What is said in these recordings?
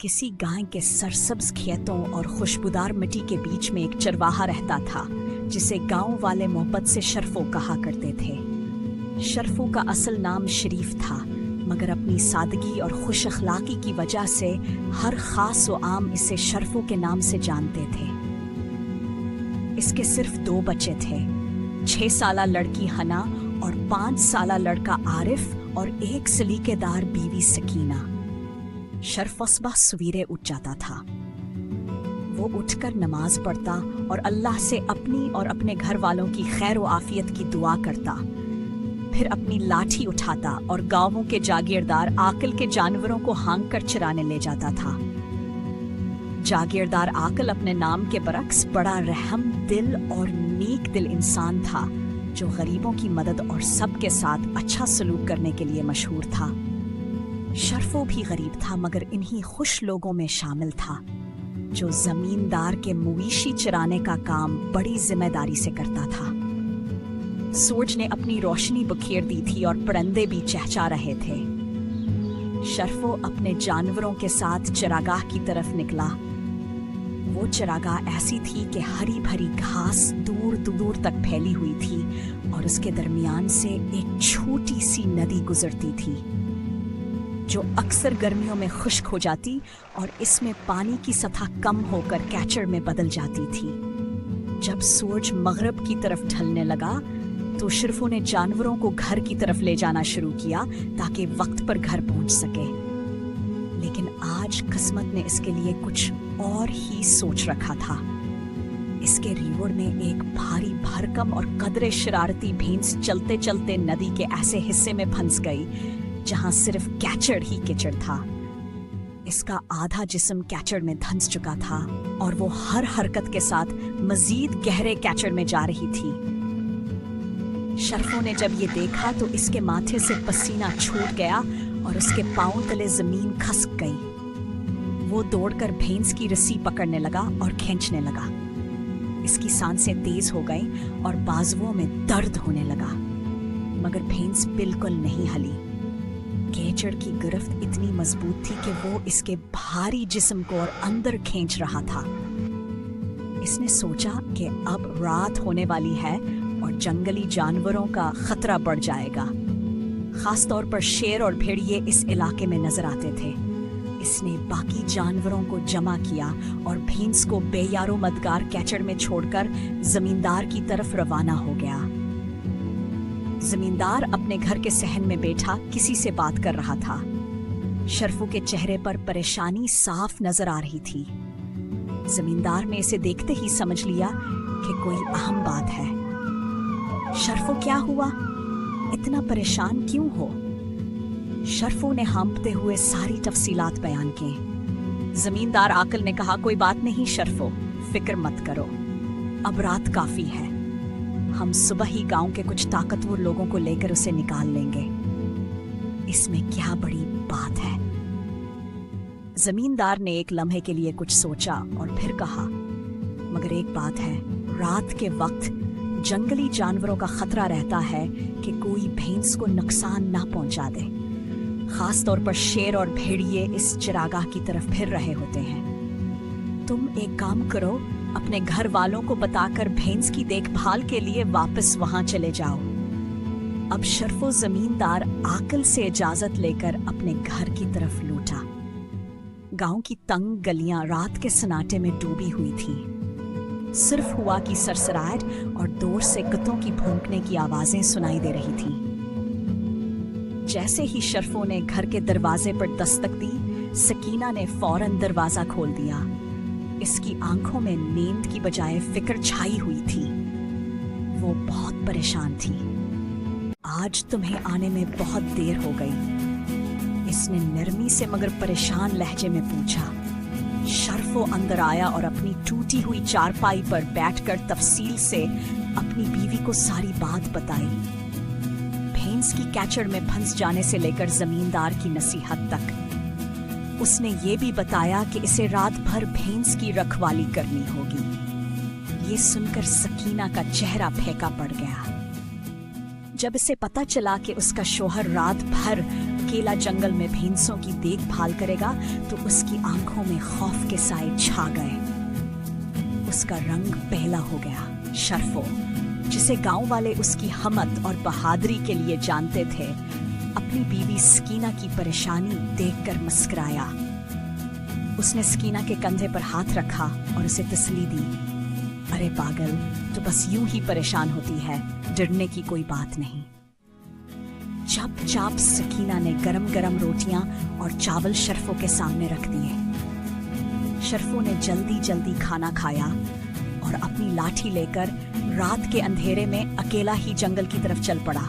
किसी गाय के सरसब्ज खेतों और खुशबूदार मिट्टी के बीच में एक चरवाहा रहता था जिसे गांव वाले मोहब्बत से शर्फो कहा करते थे। शर्फो का असल नाम शरीफ था, मगर अपनी सादगी और खुश अखलाकी की वजह से हर खास व आम इसे शर्फो के नाम से जानते थे। इसके सिर्फ 2 बच्चे थे, 6 साला लड़की हना और 5 साला लड़का आरिफ और एक सलीकेदार बीवी सकीना। शर्फ सुबह सवेरे उठ जाता था। वो उठकर नमाज पढ़ता और अल्लाह से अपनी और अपने घर वालों की खैर व आफियत की दुआ करता। फिर अपनी लाठी उठाता और गांवों के जागीरदार आकल के जानवरों को हाँक कर चराने ले जाता था। जागीरदार आकल अपने नाम के बरक्स बड़ा रहम दिल और नेक दिल इंसान था, जो गरीबों की मदद और सबके साथ अच्छा सलूक करने के लिए मशहूर था। शर्फो भी गरीब था, मगर इन्हीं खुश लोगों में शामिल था जो जमींदार के मवेशी चराने का काम बड़ी जिम्मेदारी से करता था। सूरज ने अपनी रोशनी बखेर दी थी और परिंदे भी चहचहा रहे थे। शर्फो अपने जानवरों के साथ चरागाह की तरफ निकला। वो चरागाह ऐसी थी कि हरी भरी घास दूर दूर तक फैली हुई थी और उसके दरमियान से एक छोटी सी नदी गुजरती थी जो अक्सर गर्मियों में खुश्क हो जाती और इसमें पानी की सतह कम होकर कैचर में बदल जाती थी। जब सूरज मगरब की तरफ ढलने लगा तो शर्फो ने जानवरों को घर की तरफ ले जाना शुरू किया ताकि वक्त पर घर पहुंच सके। लेकिन आज किस्मत ने इसके लिए कुछ और ही सोच रखा था। इसके रीवड़ में एक भारी भरकम और कदरे शरारती भैंस चलते चलते नदी के ऐसे हिस्से में फंस गई जहां सिर्फ कैचड़ ही कीचड़ था। इसका आधा जिस्म कैचड़ में धंस चुका था और वो हर हरकत के साथ मजीद गहरे कैचड़ में जा रही थी। शर्फो ने जब ये देखा तो इसके माथे से पसीना छूट गया और उसके पांव तले जमीन खसक गई। वो दौड़कर भैंस की रस्सी पकड़ने लगा और खींचने लगा। इसकी सांसें तेज हो गईं और बाजुओं में दर्द होने लगा, मगर भैंस बिल्कुल नहीं हली। कीचड़ की गिरफ्त इतनी मजबूत थी कि वो इसके भारी जिस्म को और अंदर खींच रहा था। इसने सोचा कि अब रात होने वाली है और जंगली जानवरों का खतरा बढ़ जाएगा। खास तौर पर शेर और भेड़िए इस इलाके में नजर आते थे। इसने बाकी जानवरों को जमा किया और भैंस को बेयारो मदगार कैचड़ में छोड़कर जमींदार की तरफ रवाना हो गया। जमींदार अपने घर के सहन में बैठा किसी से बात कर रहा था। शर्फो के चेहरे पर परेशानी साफ नजर आ रही थी। जमींदार ने इसे देखते ही समझ लिया कि कोई अहम बात है। शर्फो, क्या हुआ? इतना परेशान क्यों हो? शर्फो ने हाँफते हुए सारी तफसीलात बयान की। जमींदार आकल ने कहा, कोई बात नहीं शर्फो, फिक्र मत करो, अब रात काफी है। हम सुबह ही गांव के कुछ ताकतवर लोगों को लेकर उसे निकाल लेंगे। इसमें क्या बड़ी बात है? जमींदार ने एक लम्हे के लिए कुछ सोचा और फिर कहा, मगर एक बात है, रात के वक्त जंगली जानवरों का खतरा रहता है कि कोई भैंस को नुकसान ना पहुंचा दे। खास तौर पर शेर और भेड़िए इस चरागाह की तरफ फिर रहे होते हैं। तुम एक काम करो, अपने घर वालों को बताकर भैंस की देखभाल के लिए वापस वहां चले जाओ। अब शर्फो जमींदार आकल से इजाजत लेकर अपने घर की तरफ लौटा। गांव की तंग गलियां रात के सन्नाटे में डूबी हुई थी। सिर्फ हवा की सरसराहट और दूर से कुत्तों की भौंकने की आवाजें सुनाई दे रही थी। जैसे ही शर्फो ने घर के दरवाजे पर दस्तक दी, सकीना ने फौरन दरवाजा खोल दिया। इसकी आंखों में नींद की बजाय फिक्र छाई हुई थी। वो बहुत परेशान थी। आज तुम्हें आने में बहुत देर हो गई, इसने नरमी से मगर परेशान लहजे में पूछा। शर्फो अंदर आया और अपनी टूटी हुई चारपाई पर बैठकर तफसील से अपनी बीवी को सारी बात बताई। भैंस की कैचड़ में फंस जाने से लेकर जमींदार की नसीहत तक। उसने ये भी बताया कि इसे रात भर भैंस की रखवाली करनी होगी। ये सुनकर सकीना का चेहरा फीका पड़ गया। जब इसे पता चला कि उसका शौहर रात भर अकेला जंगल में भैंसों की देखभाल करेगा तो उसकी आंखों में खौफ के साए छा गए। उसका रंग पहला हो गया। शर्फो, जिसे गांव वाले उसकी हिम्मत और बहादुरी के लिए जानते थे, अपनी बीवी स्कीना की परेशानी देखकर मुस्कुराया। उसने स्कीना के कंधे पर हाथ रखा और उसे तसल्ली दी। अरे पागल, तो बस यूं ही परेशान होती है, डरने की कोई बात नहीं। चुपचाप स्कीना ने गरम गरम रोटियां और चावल शर्फो के सामने रख दिए। शर्फो ने जल्दी जल्दी खाना खाया और अपनी लाठी लेकर रात के अंधेरे में अकेला ही जंगल की तरफ चल पड़ा।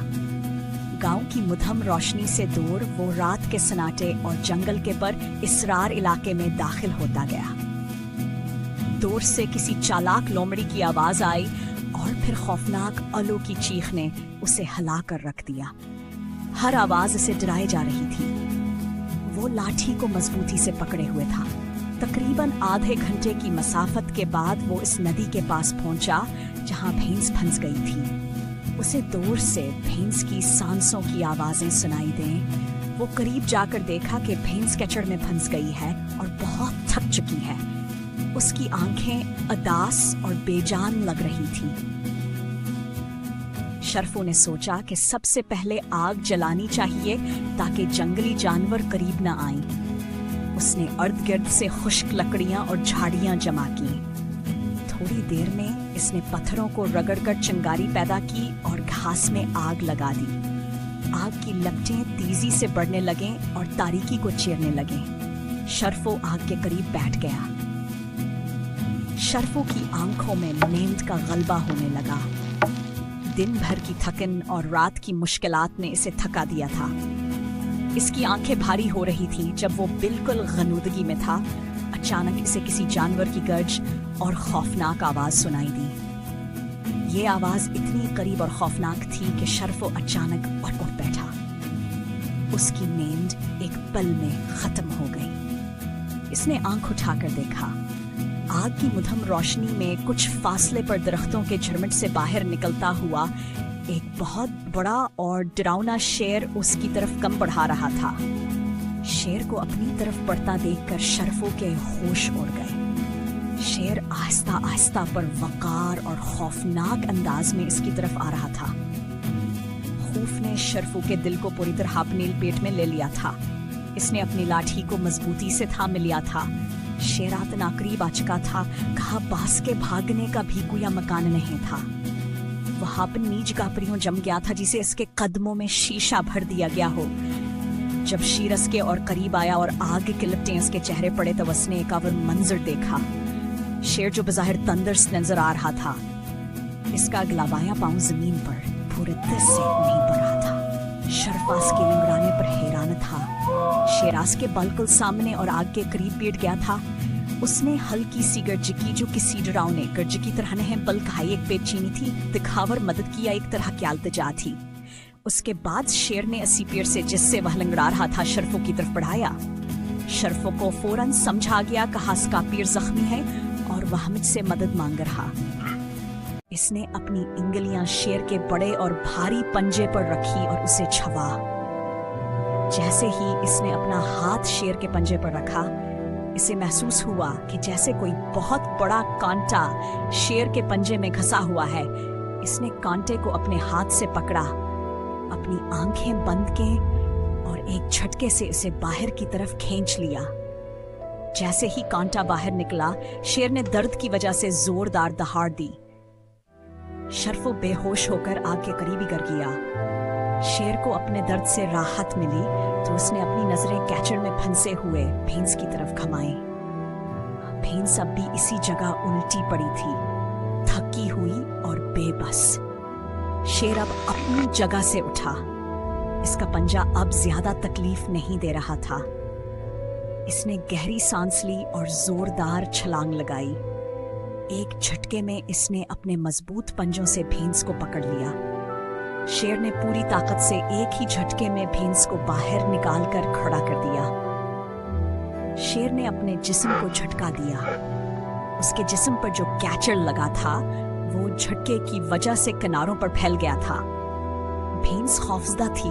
गांव की मुधम रोशनी से दूर वो रात के सन्नाटे और जंगल के पर इसरार इलाके में दाखिल होता गया। दूर से किसी चालाक लोमड़ी की आवाज आई और फिर खौफनाक अलो की चीख ने उसे हिला कर रख दिया। हर आवाज उसे डराए जा रही थी। वो लाठी को मजबूती से पकड़े हुए था। तकरीबन आधे घंटे की मसाफत के बाद वो इस नदी के पास पहुंचा जहां भैंस फंस गई थी। उसे दूर से भैंस की सांसों की आवाजें सुनाई दें। वो करीब जाकर देखा कि भैंस कचड़ में फंस गई है और बहुत थक चुकी है। उसकी आंखें अदास और बेजान लग रही थी। शर्फो ने सोचा कि सबसे पहले आग जलानी चाहिए ताकि जंगली जानवर करीब न आएं। उसने अर्द गिर्द से खुश्क लकड़ियां और झाड़ियां जमा की। थोड़ी देर में इसने पत्थरों को रगड़कर चिंगारी पैदा की और घास में आग लगा दी। आग की लपटें तेजी से बढ़ने लगें और तारीकी को चीरने लगें। शर्फो आग के करीब बैठ गया। शर्फो की आंखों में नींद का गलबा होने लगा। दिन भर की थकन और रात की मुश्किलात ने इसे थका दिया था। इसकी आंखें भारी हो रही थी जब वो बिल्कुल गनूदगी में था। अचानक इसे किसी जानवर की गर्ज और खौफनाक आवाज सुनाई दी। ये आवाज इतनी करीब और खौफनाक थी कि शर्फो अचानक उठ बैठा। उसकी नींद एक पल में खत्म हो गई। इसने आंख उठाकर देखा। आग की मुधम रोशनी में कुछ फासले पर दरख्तों के झुरमुट से बाहर निकलता हुआ एक बहुत बड़ा और डरावना शेर उसकी तरफ कम बढ़ा रहा था। शेर को अपनी तरफ बढ़ता देखकर शर्फो के होश उड़ गए। शेर आहिस्ता आहिस्ता पर वकार और खौफनाक अंदाज में इसकी तरफ आ रहा था। खौफ ने शर्फो के दिल को पूरी तरह अपनी पेट में ले लिया था। इसने अपनी लाठी को मजबूती से थाम लिया था। शेर इतना करीब आ चुका था, कहा बास के भागने का भी कोई मकान नहीं था। वहां पर नीच गापरियों जम गया था जिसे इसके कदमों में शीशा भर दिया गया हो। जब शेर इसके और करीब आया और आग के लपटें इसके चेहरे पड़े तो उसने एक और मंजर देखा। शेर जो बज़ाहिर तंदुरुस्त नजर आ रहा था, इसका अगला बायां पांव जमीन पर पूरे तरह से नहीं पड़ रहा था। शर्फास के लंगड़ाने पर हैरान था। शेरास के बिल्कुल सामने और आग के करीब बैठ गया था। उसने हल्की सी गर्जकी जो किसी डरावने गर्ज की तरह नहीं बल्कि हाई एक बेचैनी थी, दिखावर मदद किया एक तरह की अल्तजा थी। उसके बाद शेर ने 80 पैर से जिससे वह लंगड़ा रहा था शर्फो की तरफ बढ़ाया। शर्फो को फौरन समझा गया कि उसका पैर जख्मी है और वह मुझसे मदद मांग रहा। इसने अपनी इंगलियां शेर के बड़े और भारी पंजे पर रखी और उसे छुआ। जैसे ही इसने अपना हाथ शेर के पंजे पर रखा, इसे महसूस हुआ कि जैसे कोई बहुत बड़ा कांटा शेर के पंजे में घसा हुआ है। इसने कांटे को अपने हाथ से पकड़ा, अपनी आंखें बंद की और एक झटके से इसे बाहर की तरफ खींच लिया। जैसे ही कांटा बाहर निकला, शेर ने दर्द की वजह से जोरदार दहाड़ दी। शर्फो बेहोश होकर आग के करीब ही गिर गया। शेर को अपने दर्द से राहत मिली तो उसने अपनी नजरें कैचर में फंसे हुए भैंस की तरफ घुमाई। भैंस अब भी इसी जगह उल्टी पड़ी थी, थकी हुई और बेबस। शेर अब अपनी जगह से उठा। इसका पंजा अब ज्यादा तकलीफ नहीं दे रहा था। इसने गहरी सांस ली और जोरदार छलांग लगाई। एक झटके में इसने अपने मजबूत पंजों से भैंस को पकड़ लिया। शेर ने पूरी ताकत से एक ही झटके में भैंस को बाहर निकालकर खड़ा कर दिया। शेर ने अपने जिस्म को झटका दिया। उसके जिस्म पर जो कैचर लगा था वो झटके की वजह से किनारों पर फैल गया था। भैंस खौफजदा थी,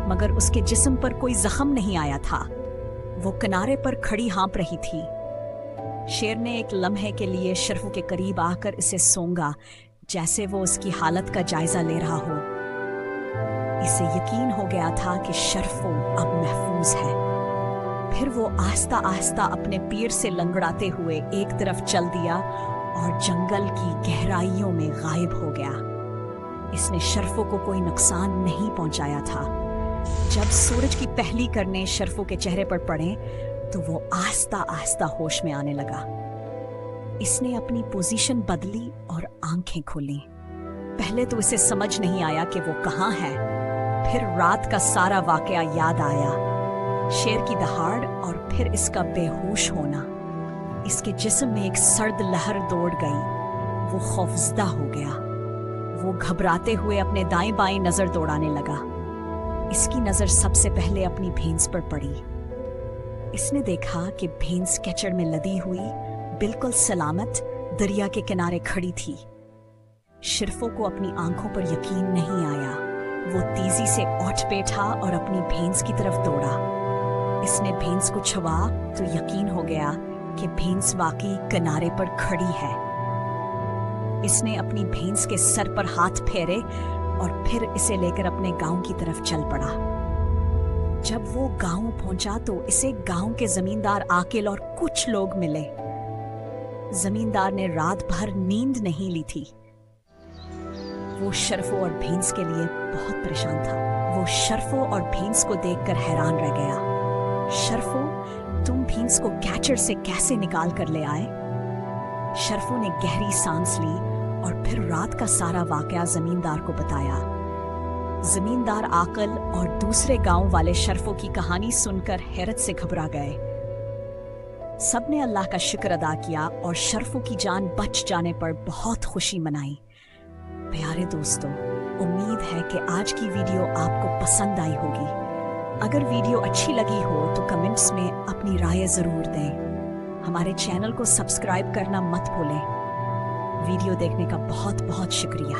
मगर उसके जिस्म पर कोई जख्म नहीं आया था। वो किनारे पर खड़ी हाँप रही थी। शेर ने एक लम्हे के लिए शर्फू के करीब आकर इसे सूंघा, जैसे वो उसकी हालत का जायजा ले रहा हो। इसे यकीन हो गया था कि शर्फू अब महफूज है। फिर वो आस्ता आस्ता अपने पीर से लंगड़ाते हुए एक तरफ चल दिया और जंगल की गहराइयों में गायब हो गया। इसने शर्फू को कोई नुकसान नहीं पहुंचाया था। जब सूरज की पहली किरणें शर्फू के चेहरे पर पड़े तो वो आस्ता आस्ता होश में आने लगा। इसने अपनी पोजीशन बदली और आंखें खोली। पहले तो इसे समझ नहीं आया कि वो कहाँ है। फिर रात का सारा वाकया याद आया, शेर की दहाड़ और फिर इसका बेहोश होना। इसके जिस्म में एक सर्द लहर दौड़ गई। वो खौफजदा हो गया। वो घबराते हुए अपने दाएं बाएं नजर दौड़ाने लगा। इसकी नजर सबसे पहले अपनी भैंस पर पड़ी। इसने देखा कि भैंस कीचड़ में लदी हुई बिल्कुल सलामत दरिया के किनारे खड़ी थी। शर्फू को अपनी आंखों पर यकीन नहीं आया। वो तेजी से उठ बैठा और अपनी भैंस की तरफ दौड़ा। इसने भैंस को छुआ तो यकीन हो गया कि भैंस वाकई किनारे पर खड़ी है। इसने अपनी भैंस के सर पर हाथ फेरे और फिर इसे लेकर अपने गांव की तरफ चल पड़ा। जब वो गांव पहुंचा तो इसे गांव के जमींदार आकिल और कुछ लोग मिले। जमींदार ने रात भर नींद नहीं ली थी। वो शर्फू और भैंस के लिए बहुत परेशान था। वो शर्फू और भैंस को देखकर हैरान रह गया। शर्फू, तुम भैंस को कैचर से कैसे निकाल कर ले आए? शर्फू ने गहरी सांस ली और फिर रात का सारा वाकया जमींदार को बताया। जमींदार आकिल और दूसरे गांव वाले शर्फू की कहानी सुनकर हैरत से घबरा गए। सबने अल्लाह का शुक्र अदा किया और शर्फू की जान बच जाने पर बहुत खुशी मनाई। प्यारे दोस्तों, उम्मीद है कि आज की वीडियो आपको पसंद आई होगी। अगर वीडियो अच्छी लगी हो तो कमेंट्स में अपनी राय ज़रूर दें। हमारे चैनल को सब्सक्राइब करना मत भूलें। वीडियो देखने का बहुत बहुत शुक्रिया।